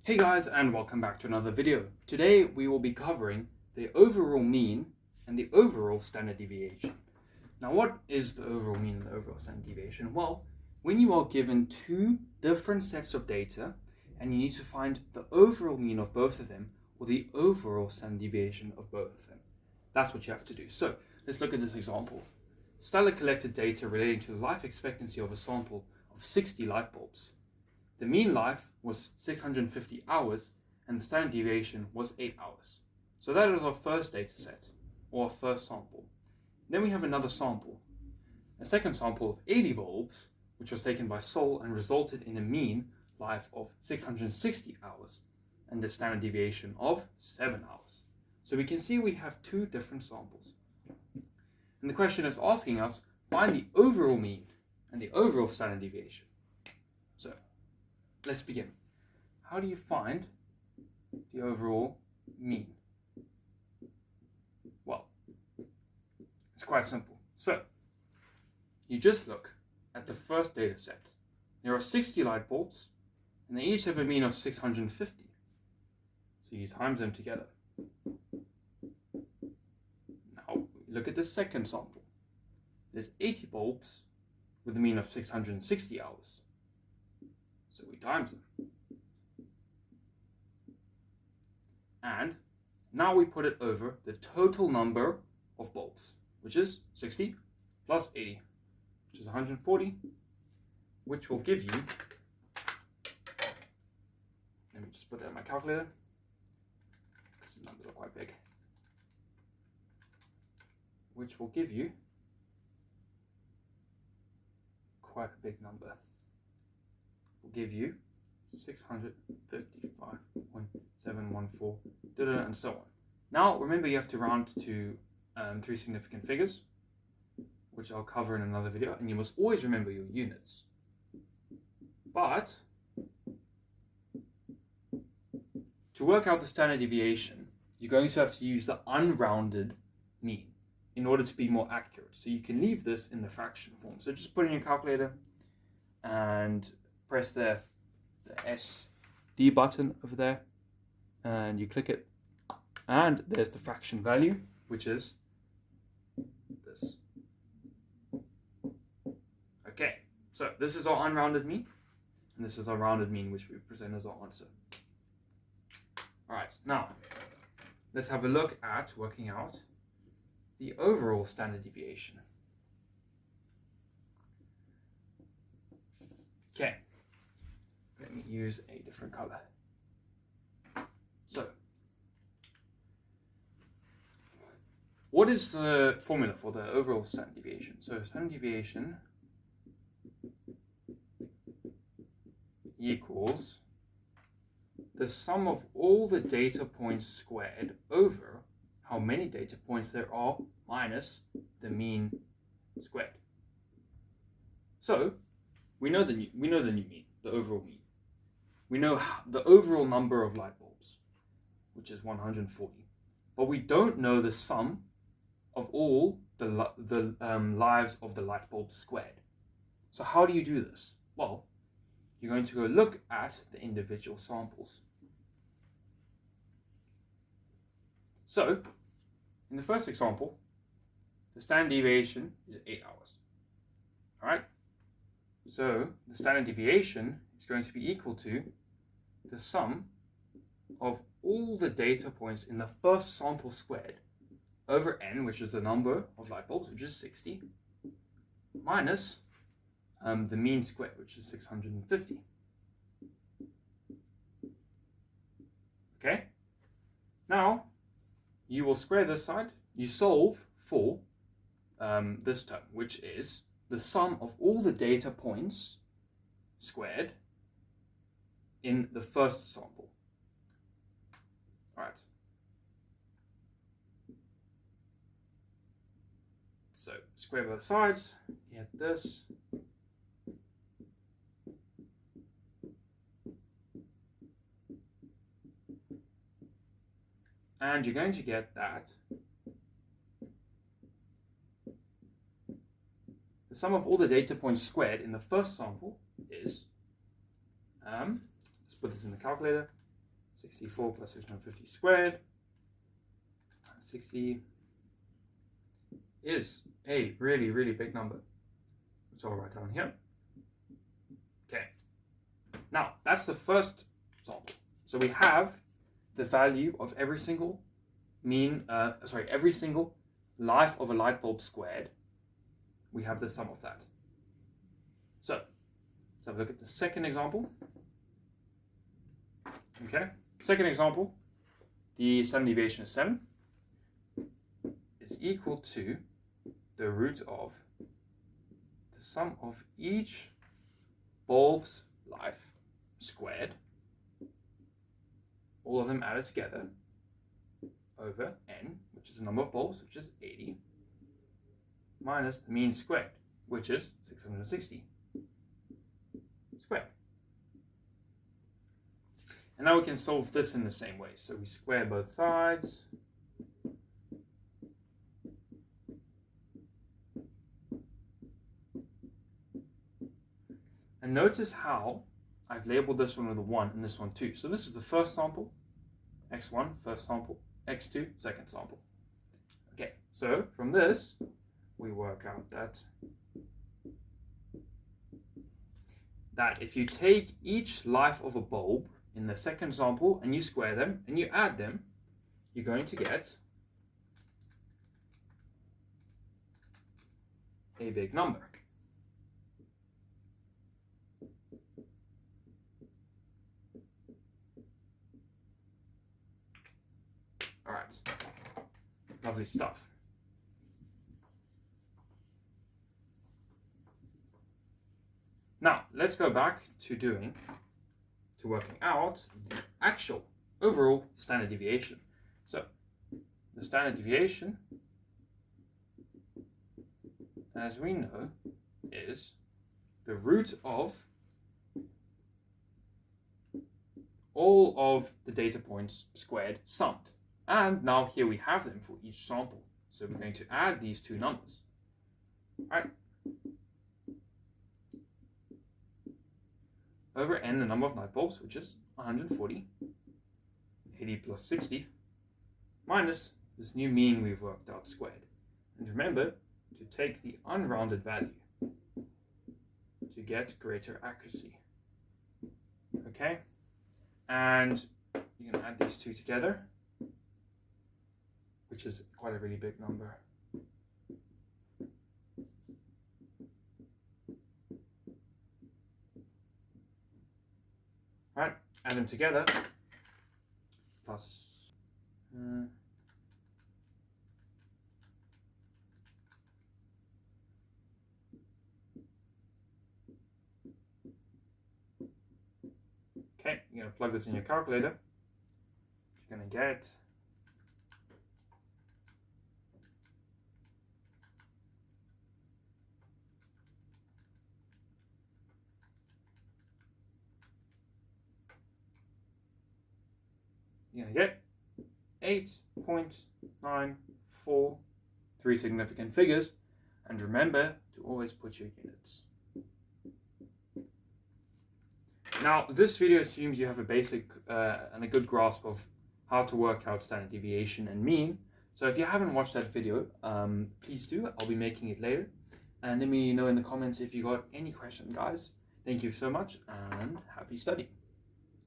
Hey guys, and welcome back to another video. Today we will be covering the overall mean and the overall standard deviation. Now, what is the overall mean and the overall standard deviation? Well, when you are given two different sets of data and you need to find the overall mean of both of them or the overall standard deviation of both of them, that's what you have to do. So let's look at this example. Stellar collected data relating to the life expectancy of a sample of 60 light bulbs. The mean life was 650 hours and the standard deviation was 8 hours. So that is our first data set, or our first sample. Then we have another sample, a second sample of 80 bulbs, which was taken by Sol and resulted in a mean life of 660 hours and the standard deviation of 7 hours. So we can see we have two different samples. And the question is asking us, find the overall mean and the overall standard deviation. So let's begin. How do you find the overall mean? Well, it's quite simple. So, you just look at the first data set. There are 60 light bulbs, and they each have a mean of 650. So you times them together. Now, look at the second sample. There's 80 bulbs with a mean of 660 hours. So we times them. And now we put it over the total number of bulbs, which is 60 plus 80, which is 140, which will give you, let me just put that in my calculator, because the numbers are quite big, which will give you quite a big number. Will give you 655.714, and so on. Now, remember, you have to round to three significant figures, which I'll cover in another video, and you must always remember your units. But to work out the standard deviation, you're going to have to use the unrounded mean in order to be more accurate. So you can leave this in the fraction form. So just put in your calculator and press the SD button over there, and you click it, and there's the fraction value, which is this. Okay, so this is our unrounded mean, and this is our rounded mean, which we present as our answer. Alright, now let's have a look at working out the overall standard deviation. Okay, let me use a different color. So, what is the formula for the overall standard deviation? So, standard deviation equals the sum of all the data points squared over how many data points there are minus the mean squared. So, we know the new mean, the overall mean. We know the overall number of light bulbs, which is 140. But we don't know the sum of all the lives of the light bulbs squared. So how do you do this? Well, you're going to go look at the individual samples. So, in the first example, the standard deviation is 8 hours. All right? So, the standard deviation is going to be equal to the sum of all the data points in the first sample squared over n, which is the number of light bulbs, which is 60, minus the mean squared, which is 650. Okay? Now, you will square this side. You solve for this term, which is the sum of all the data points squared in the first sample. All right. So square both sides, get this. And you're going to get that the sum of all the data points squared in the first sample is, let's put this in the calculator, 64 plus 650 squared. 60 is a really, really big number. So I'll write down here. Okay. Now, that's the first sample. So we have the value of every single every single life of a light bulb squared. We have the sum of that. So let's have a look at the second example. Okay, second example, the standard deviation of 7 is equal to the root of the sum of each bulb's life squared, all of them added together, over n, which is the number of bulbs, which is 80, minus the mean squared, which is 660 squared. And now we can solve this in the same way. So we square both sides. And notice how I've labeled this one with a 1 and this one 2. So this is the first sample, x1, first sample, x2, second sample. Okay, so from this, we work out that if you take each life of a bulb in the second sample and you square them and you add them, you're going to get a big number. All right, lovely stuff. Now, let's go back to working out the actual overall standard deviation. So, the standard deviation, as we know, is the root of all of the data points squared summed. And now here we have them for each sample. So we're going to add these two numbers. All right. Over n, the number of light bulbs, which is 140, 80 plus 60, minus this new mean we've worked out squared. And remember to take the unrounded value to get greater accuracy. Okay? And you can add these two together, which is quite a really big number. Right, add them together, plus okay, you're going to plug this in your calculator. You're going to get you're going to get 8.94, three significant figures, and remember to always put your units. Now, this video assumes you have a basic and a good grasp of how to work out standard deviation and mean. So if you haven't watched that video, please do. I'll be making it later. And let me know in the comments if you got any questions, guys. Thank you so much and happy studying.